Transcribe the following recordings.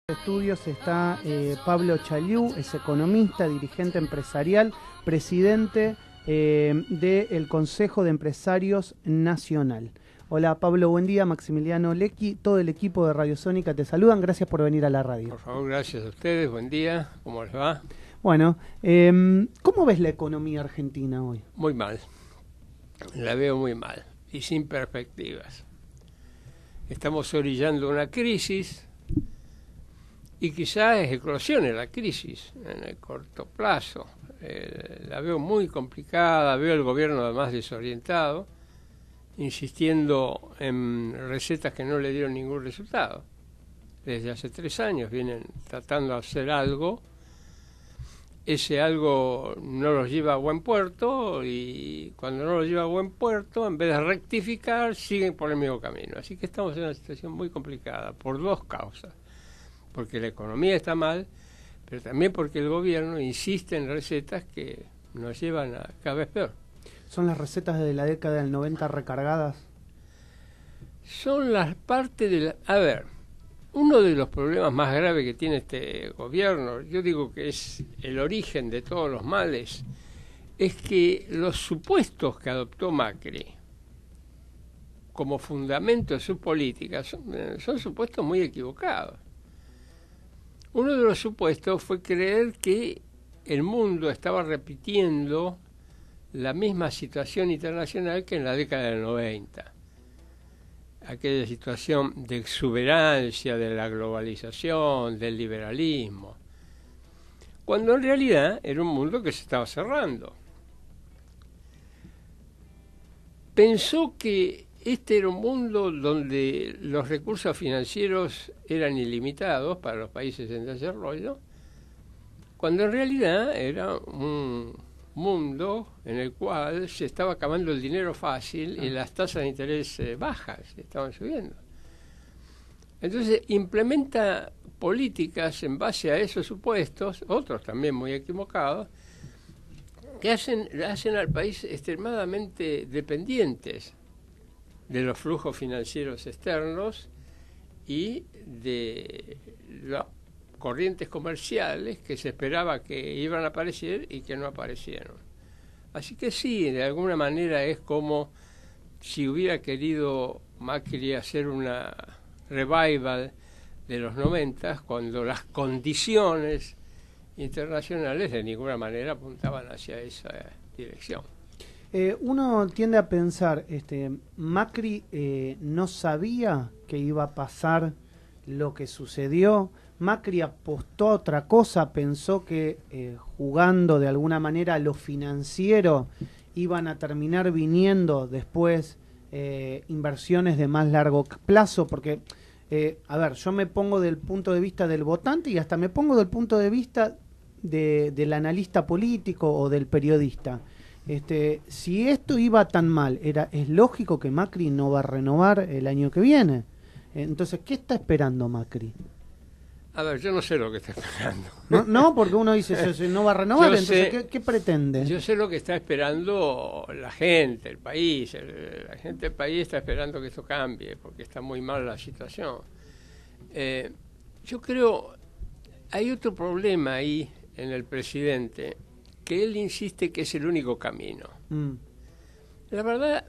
Estudios está Pablo Chaliú, es economista, dirigente empresarial, presidente del Consejo de Empresarios Nacional. Hola Pablo, buen día. Maximiliano Lecchi, todo el equipo de Radio Sónica te saludan, gracias por venir a la radio. Por favor, gracias a ustedes, buen día, ¿cómo les va? Bueno, ¿cómo ves la economía argentina hoy? Muy mal, la veo muy mal y sin perspectivas. Estamos orillando una crisis y quizás eclosione la crisis en el corto plazo. La veo muy complicada, veo el gobierno además desorientado, insistiendo en recetas que no le dieron ningún resultado. Desde hace 3 años vienen tratando de hacer algo, ese algo no los lleva a buen puerto y cuando no los lleva a buen puerto, en vez de rectificar, siguen por el mismo camino. Así que estamos en una situación muy complicada por 2 causas. Porque la economía está mal, pero también porque el gobierno insiste en recetas que nos llevan a cada vez peor. ¿Son las recetas de la década del 90 recargadas? Son las partes de la... A ver, uno de los problemas más graves que tiene este gobierno, yo digo que es el origen de todos los males, es que los supuestos que adoptó Macri como fundamento de su política son supuestos muy equivocados. Uno de los supuestos fue creer que el mundo estaba repitiendo la misma situación internacional que en la década del 90. Aquella situación de exuberancia, de la globalización, del liberalismo. Cuando en realidad era un mundo que se estaba cerrando. Pensó que este era un mundo donde los recursos financieros eran ilimitados para los países en desarrollo, cuando en realidad era un mundo en el cual se estaba acabando el dinero fácil y las tasas de interés bajas estaban subiendo. Entonces implementa políticas en base a esos supuestos, otros también muy equivocados, que hacen al país extremadamente dependientes de los flujos financieros externos y de las corrientes comerciales que se esperaba que iban a aparecer y que no aparecieron. Así que sí, de alguna manera es como si hubiera querido Macri hacer una revival de los 90 cuando las condiciones internacionales de ninguna manera apuntaban hacia esa dirección. Uno tiende a pensar, Macri no sabía que iba a pasar lo que sucedió. Macri apostó a otra cosa, pensó que jugando de alguna manera a lo financiero iban a terminar viniendo después inversiones de más largo plazo, porque, a ver, yo me pongo del punto de vista del votante y hasta me pongo del punto de vista del analista político o del periodista. Si esto iba tan mal, es lógico que Macri no va a renovar el año que viene. Entonces, ¿qué está esperando Macri? A ver, yo no sé lo que está esperando. No, porque uno dice, si no va a renovar, entonces, ¿qué pretende? Yo sé lo que está esperando la gente, el país. La gente del país está esperando que esto cambie, porque está muy mal la situación. Yo creo, hay otro problema ahí en el presidente, que él insiste que es el único camino. La verdad,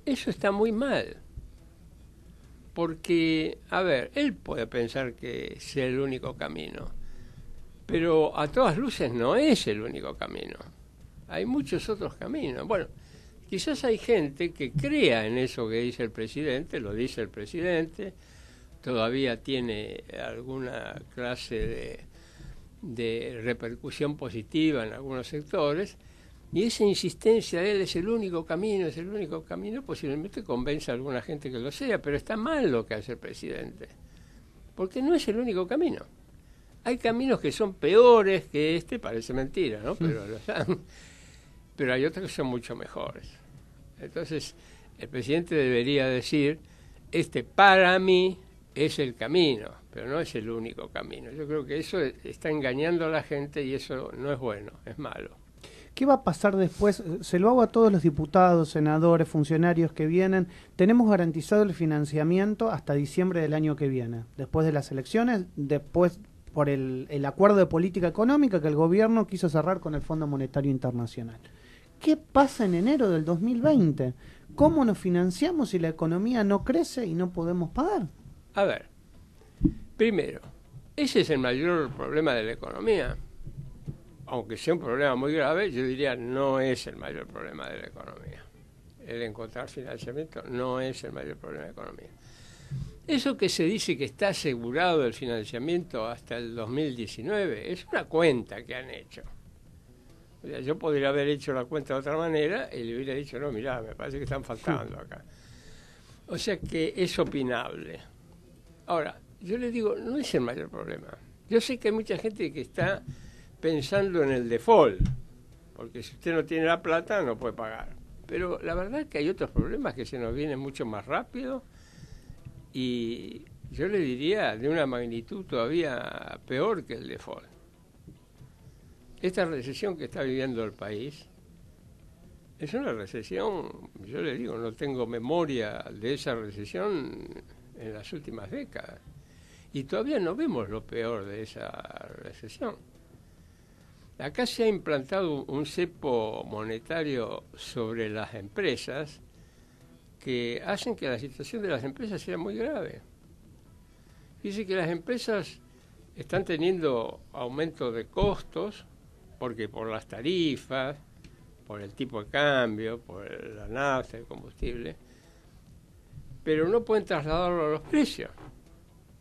eso está muy mal. Porque, a ver, él puede pensar que es el único camino, pero a todas luces no es el único camino. Hay muchos otros caminos. Bueno, quizás hay gente que crea en eso que dice el presidente, lo dice el presidente, todavía tiene alguna clase de repercusión positiva en algunos sectores, y esa insistencia de él es el único camino, posiblemente convence a alguna gente que lo sea, pero está mal lo que hace el presidente, porque no es el único camino. Hay caminos que son peores que este, parece mentira, ¿no? Pero hay otros que son mucho mejores. Entonces, el presidente debería decir, para mí es el camino, pero no es el único camino. Yo creo que eso está engañando a la gente y eso no es bueno, es malo. ¿Qué va a pasar después? Se lo hago a todos los diputados, senadores, funcionarios que vienen. Tenemos garantizado el financiamiento hasta diciembre del año que viene, después de las elecciones, después por el acuerdo de política económica que el gobierno quiso cerrar con el Fondo Monetario Internacional. ¿Qué pasa en enero del 2020? ¿Cómo nos financiamos si la economía no crece y no podemos pagar? A ver, primero, ese es el mayor problema de la economía. Aunque sea un problema muy grave, yo diría no es el mayor problema de la economía. El encontrar financiamiento no es el mayor problema de la economía. Eso que se dice que está asegurado el financiamiento hasta el 2019 es una cuenta que han hecho. O sea, yo podría haber hecho la cuenta de otra manera y le hubiera dicho, no, mirá, me parece que están faltando acá. O sea que es opinable. Ahora, yo le digo, no es el mayor problema. Yo sé que hay mucha gente que está pensando en el default, porque si usted no tiene la plata no puede pagar. Pero la verdad es que hay otros problemas que se nos vienen mucho más rápido y yo le diría de una magnitud todavía peor que el default. Esta recesión que está viviendo el país es una recesión, yo le digo, no tengo memoria de esa recesión en las últimas décadas y todavía no vemos lo peor de esa recesión. Acá se ha implantado un cepo monetario sobre las empresas que hacen que la situación de las empresas sea muy grave. Dice que las empresas están teniendo aumento de costos porque por las tarifas, por el tipo de cambio, por la nafta, el combustible, pero no pueden trasladarlo a los precios.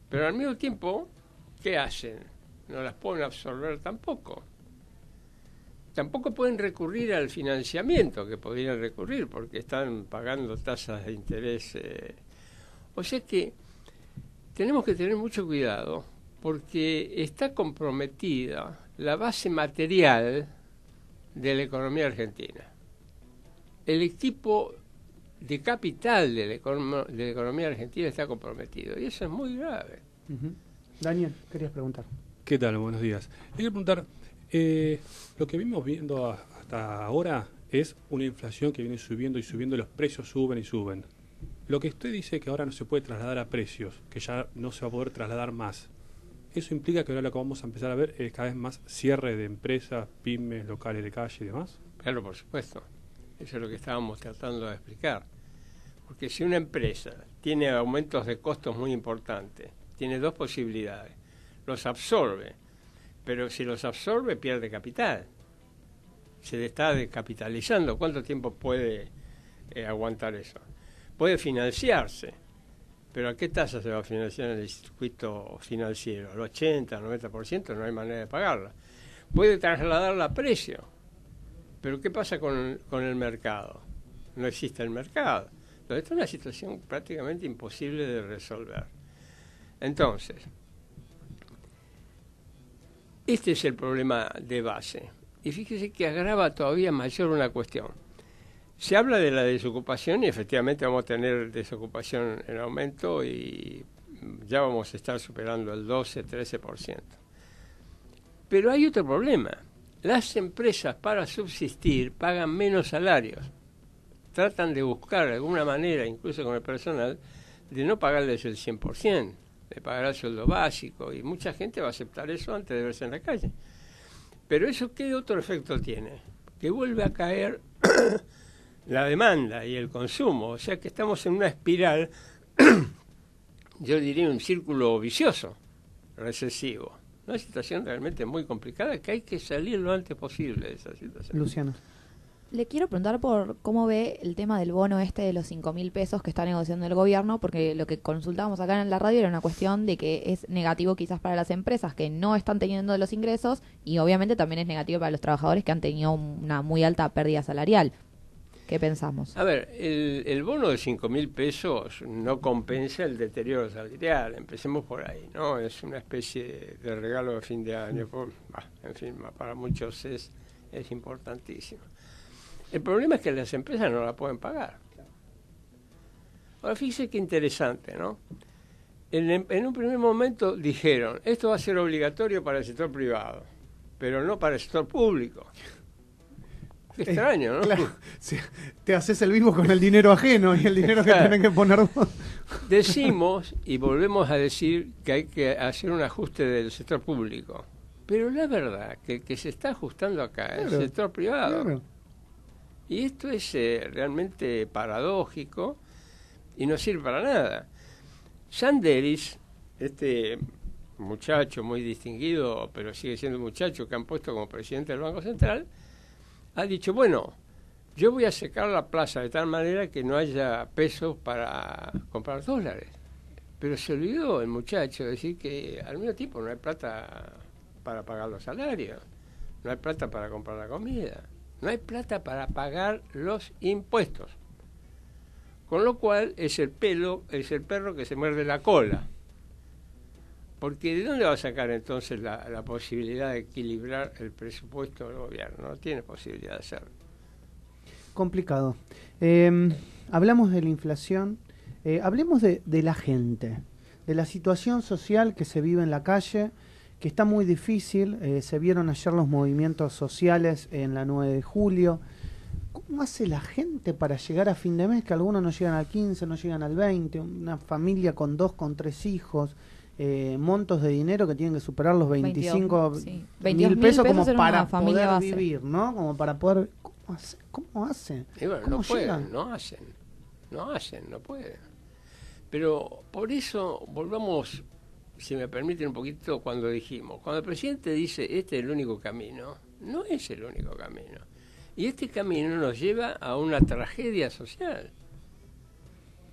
Pero al mismo tiempo, ¿qué hacen? No las pueden absorber tampoco. Tampoco pueden recurrir al financiamiento que podrían recurrir porque están pagando tasas de interés. O sea que tenemos que tener mucho cuidado porque está comprometida la base material de la economía argentina. El equipo de capital de la economía argentina está comprometido y eso es muy grave. Daniel, querías preguntar. ¿Qué tal? Buenos días. Le quiero preguntar, lo que vimos viendo hasta ahora es una inflación que viene subiendo y subiendo, los precios suben y suben. Lo que usted dice que ahora no se puede trasladar a precios, que ya no se va a poder trasladar más, ¿eso implica que ahora lo que vamos a empezar a ver es cada vez más cierre de empresas, pymes, locales de calle y demás? Claro, por supuesto. Eso es lo que estábamos tratando de explicar. Porque si una empresa tiene aumentos de costos muy importantes, tiene dos posibilidades. Los absorbe, pero si los absorbe pierde capital. Se le está descapitalizando. ¿Cuánto tiempo puede aguantar eso? Puede financiarse, pero ¿a qué tasa se va a financiar en el circuito financiero? ¿Al 80, al 90%? No hay manera de pagarla. Puede trasladarla a precio, pero ¿qué pasa con el mercado? No existe el mercado. Entonces, esta es una situación prácticamente imposible de resolver. Entonces, este es el problema de base. Y fíjese que agrava todavía mayor una cuestión. Se habla de la desocupación y efectivamente vamos a tener desocupación en aumento y ya vamos a estar superando el 12-13%. Pero hay otro problema. Las empresas para subsistir pagan menos salarios. Tratan de buscar de alguna manera, incluso con el personal, de no pagarles el 100%, de pagar el sueldo básico, y mucha gente va a aceptar eso antes de verse en la calle. Pero eso, ¿qué otro efecto tiene? Que vuelve a caer la demanda y el consumo, o sea que estamos en una espiral, yo diría un círculo vicioso, recesivo. Una situación realmente muy complicada que hay que salir lo antes posible de esa situación. Luciano. Le quiero preguntar por cómo ve el tema del bono de los 5.000 pesos que está negociando el gobierno, porque lo que consultábamos acá en la radio era una cuestión de que es negativo quizás para las empresas que no están teniendo los ingresos y obviamente también es negativo para los trabajadores que han tenido una muy alta pérdida salarial. ¿Qué pensamos? A ver, el bono de 5.000 pesos no compensa el deterioro salarial, empecemos por ahí, ¿no? Es una especie de regalo de fin de año, en fin, para muchos es importantísimo. El problema es que las empresas no la pueden pagar. Ahora fíjese qué interesante, ¿no? En un primer momento dijeron, esto va a ser obligatorio para el sector privado, pero no para el sector público. Qué extraño, ¿no? Claro, sí, te haces el vivo con el dinero ajeno y el dinero que tenés que poner vos. Decimos y volvemos a decir que hay que hacer un ajuste del sector público. Pero la verdad que el que se está ajustando acá es el sector privado. Claro. Y esto es realmente paradójico y no sirve para nada. Sanderis, este muchacho muy distinguido, pero sigue siendo un muchacho que han puesto como presidente del Banco Central, ha dicho, bueno, yo voy a secar la plaza de tal manera que no haya pesos para comprar dólares. Pero se olvidó el muchacho de decir que al mismo tiempo no hay plata para pagar los salarios, no hay plata para comprar la comida, no hay plata para pagar los impuestos. Con lo cual es el perro que se muerde la cola. Porque ¿de dónde va a sacar entonces la posibilidad de equilibrar el presupuesto del gobierno? No tiene posibilidad de hacerlo. Complicado. Hablamos de la inflación, hablemos de la gente, de la situación social que se vive en la calle, que está muy difícil. Se vieron ayer los movimientos sociales en la 9 de julio. ¿Cómo hace la gente para llegar a fin de mes? Que algunos no llegan al 15, no llegan al 20, una familia con 2, con 3 hijos, montos de dinero que tienen que superar los 25 mil pesos como para poder vivir, ¿no? Como para poder... ¿Cómo hace? Y bueno, ¿Cómo no pueden, llegan? no pueden. Pero por eso volvamos, si me permiten un poquito, cuando el presidente dice, este es el único camino, no es el único camino. Y este camino nos lleva a una tragedia social,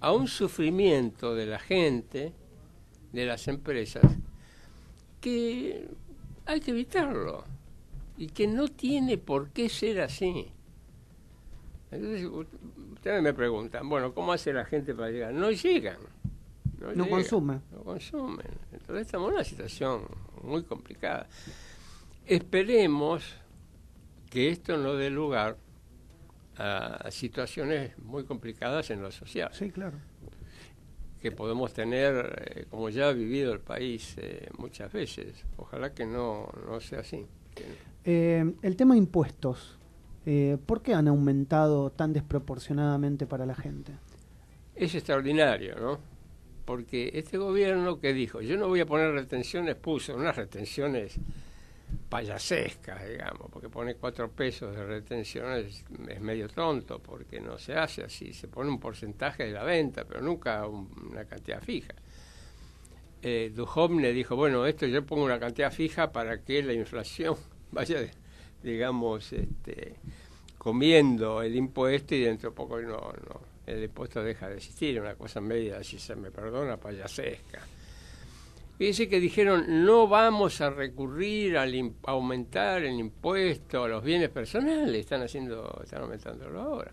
a un sufrimiento de la gente, de las empresas, que hay que evitarlo y que no tiene por qué ser así. Entonces, ustedes me preguntan, bueno, ¿cómo hace la gente para llegar? No llegan. No consumen. No consumen. Entonces estamos en una situación muy complicada. Esperemos que esto no dé lugar a situaciones muy complicadas en lo social. Sí, claro. Que podemos tener, como ya ha vivido el país muchas veces. Ojalá que no sea así. El tema de impuestos, ¿por qué han aumentado tan desproporcionadamente para la gente? Es extraordinario, ¿no? Porque este gobierno que dijo, yo no voy a poner retenciones, puso unas retenciones payasescas, digamos, porque pone 4 pesos de retención es medio tonto, porque no se hace así, se pone un porcentaje de la venta, pero nunca una cantidad fija. Duhovne dijo, bueno, esto yo pongo una cantidad fija para que la inflación vaya, digamos, comiendo el impuesto y dentro de poco el impuesto deja de existir, una cosa media, si se me perdona, payasesca. Fíjense que dijeron, no vamos a recurrir a aumentar el impuesto a los bienes personales, están aumentándolo ahora.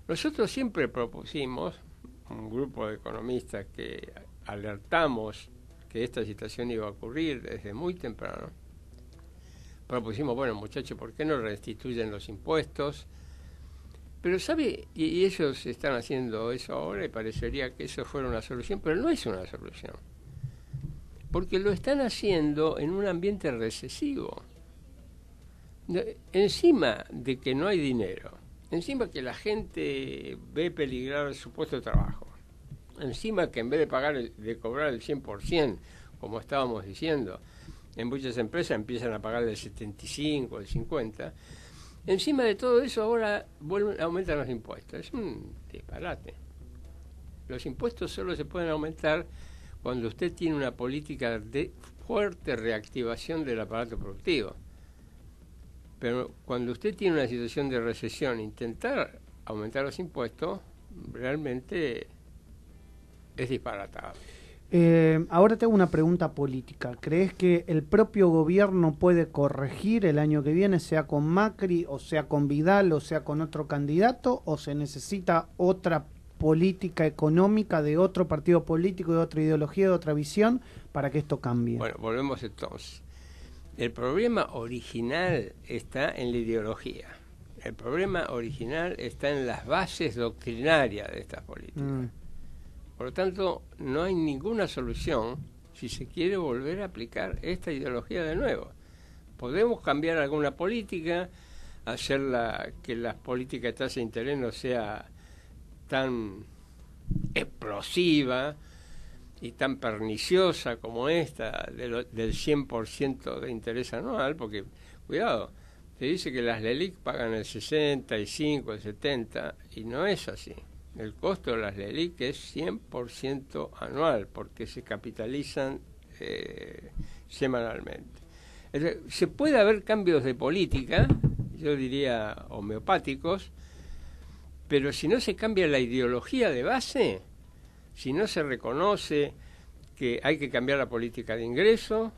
Nosotros siempre propusimos, un grupo de economistas que alertamos que esta situación iba a ocurrir desde muy temprano, propusimos, bueno, muchachos, ¿por qué no restituyen los impuestos? Pero, ¿sabe? Y ellos están haciendo eso ahora y parecería que eso fuera una solución, pero no es una solución. Porque lo están haciendo en un ambiente recesivo. Encima de que no hay dinero, encima que la gente ve peligrar su puesto de trabajo, encima que en vez de cobrar el 100%, como estábamos diciendo, en muchas empresas empiezan a pagar el 75, el 50%, encima de todo eso ahora aumentan los impuestos. Es un disparate. Los impuestos solo se pueden aumentar cuando usted tiene una política de fuerte reactivación del aparato productivo. Pero cuando usted tiene una situación de recesión, intentar aumentar los impuestos realmente es disparatado. Ahora te hago una pregunta política. ¿Crees que el propio gobierno puede corregir el año que viene, sea con Macri, o sea con Vidal, o sea con otro candidato, o se necesita otra política económica de otro partido político, de otra ideología, de otra visión, para que esto cambie? Bueno, volvemos entonces. El problema original está en la ideología. El problema original está en las bases doctrinarias de estas políticas. Por lo tanto, no hay ninguna solución si se quiere volver a aplicar esta ideología de nuevo. Podemos cambiar alguna política, hacer que las políticas de tasa de interés no sea tan explosiva y tan perniciosa como esta del 100% de interés anual, porque, cuidado, te dice que las LELIQ pagan el 65, el 70, y no es así. El costo de las LELIQ es 100% anual, porque se capitalizan semanalmente. Se puede haber cambios de política, yo diría homeopáticos, pero si no se cambia la ideología de base, si no se reconoce que hay que cambiar la política de ingreso,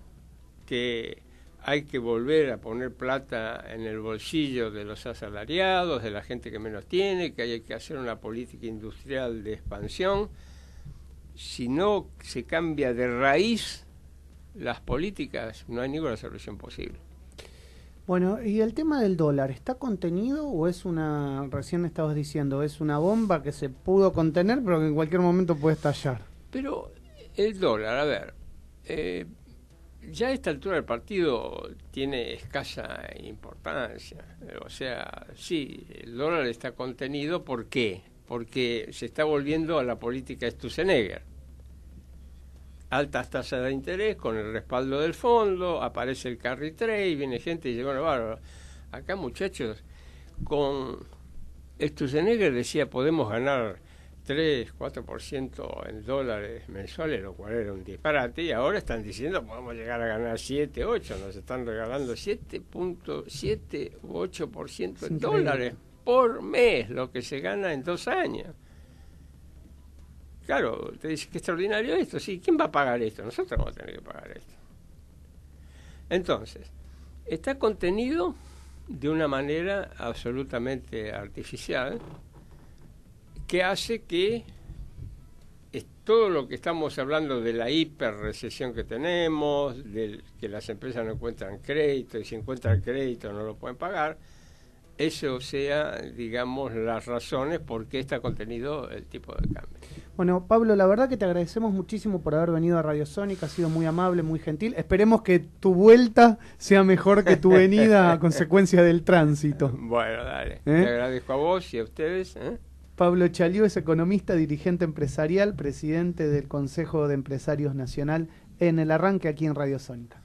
que hay que volver a poner plata en el bolsillo de los asalariados, de la gente que menos tiene, que hay que hacer una política industrial de expansión, si no se cambia de raíz las políticas, no hay ninguna solución posible. Bueno, ¿y el tema del dólar está contenido o es recién estabas diciendo, es una bomba que se pudo contener pero que en cualquier momento puede estallar? Pero el dólar, a ver, ya a esta altura del partido tiene escasa importancia. O sea, sí, el dólar está contenido, ¿por qué? Porque se está volviendo a la política Sturzenegger. Altas tasas de interés con el respaldo del fondo, aparece el carry trade, viene gente y dice, bueno, bárbaro, acá muchachos, con Sturzenegger decía podemos ganar 3, 4% en dólares mensuales, lo cual era un disparate, y ahora están diciendo podemos llegar a ganar 7, 8, nos están regalando 7.7 u 8% en dólares por mes, lo que se gana en 2 años. Claro, te dice que extraordinario esto, sí, ¿quién va a pagar esto? Nosotros vamos a tener que pagar esto. Entonces, está contenido de una manera absolutamente artificial que hace que todo lo que estamos hablando de la hiperrecesión que tenemos, de que las empresas no encuentran crédito y si encuentran crédito no lo pueden pagar, eso sea, digamos, las razones por qué está contenido el tipo de cambio. Bueno, Pablo, la verdad que te agradecemos muchísimo por haber venido a Radio Sónica, has sido muy amable, muy gentil. Esperemos que tu vuelta sea mejor que tu venida a consecuencia del tránsito. Bueno, dale. Te agradezco a vos y a ustedes. Pablo Chaliú es economista, dirigente empresarial, presidente del Consejo de Empresarios Nacional en El Arranque aquí en Radio Sónica.